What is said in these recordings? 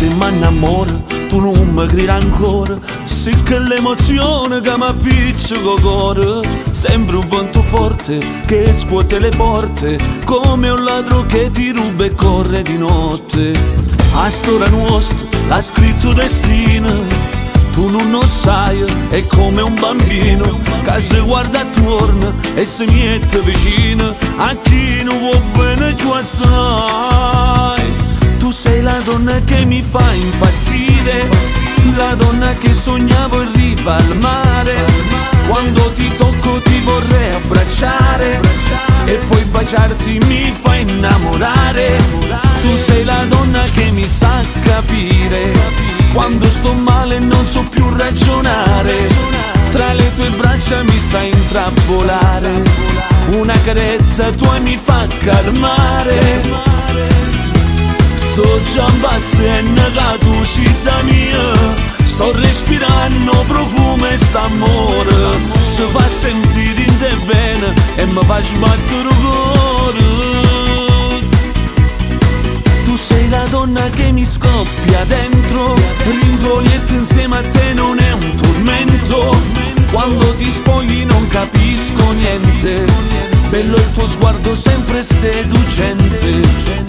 se m'annamoro tu non mi credi ancora, sì che l'emozione che mi appiccia col cuore, sembra un vento forte che scuote le porte, come un ladro che ti ruba e corre di notte. A storia nostra l'ha scritto destino, tu non lo sai, è come un bambino che si guarda attorno e si mette vicino a chi non vuol bene più assai. Tu sei la donna che mi fa impazzire, la donna che sognavo in riva al mare. Quando ti tocco ti vorrei abbracciare e poi baciarti mi fa innamorare. Tu sei la donna che mi sa capire, quando sto male non so più ragionare, tra le tue braccia mi sa intrappolare, una carezza tua mi fa calmare. Sto già impazzendo che tu sei da mia, sto respirando profumo e st'amore, si fa sentire in te bene e mi fa sbattere il cuore. Tu sei la donna che mi scoppia dentro, ringoglietto insieme a te non è un tormento, quando ti spogli non capisco niente, bello il tuo sguardo sempre seducente.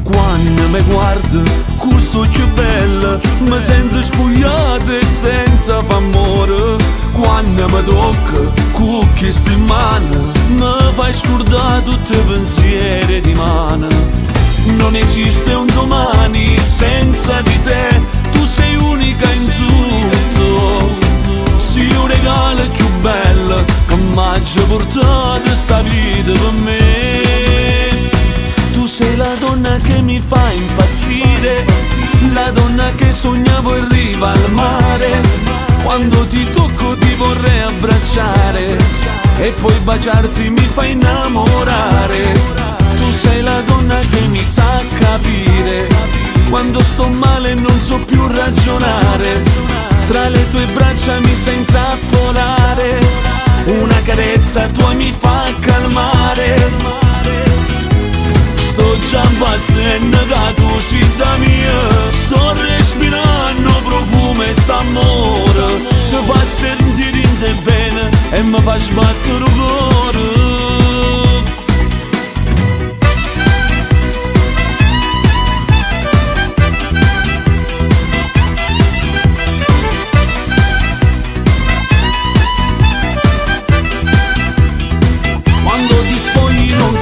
Quando mi guardo, questo più bello, mi sento spogliata e senza famore. Quando mi tocca, con questa mano, mi fai scordare tutti i pensieri di mano. Non esiste un domani senza di te, tu sei unica in tutto. Sei un regalo più bello che mi ha portato sta vita per me. Tu sei la donna che mi fa impazzire, la donna che sognavo in riva al mare. Quando ti tocco ti vorrei abbracciare e poi baciarti mi fa innamorare. Tu sei la donna che mi sa capire, quando sto male non so più ragionare, tra le tue braccia mi sa intrappolare, una carezza tua mi fa calmare. Sto già impazzendo che tu sei da mia, sto respirando profumo e st'amore, si fa sentire in te bene e mi fa sbattere il cuore.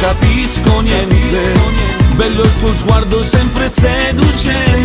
Capisco niente, bello il tuo sguardo sempre seducente.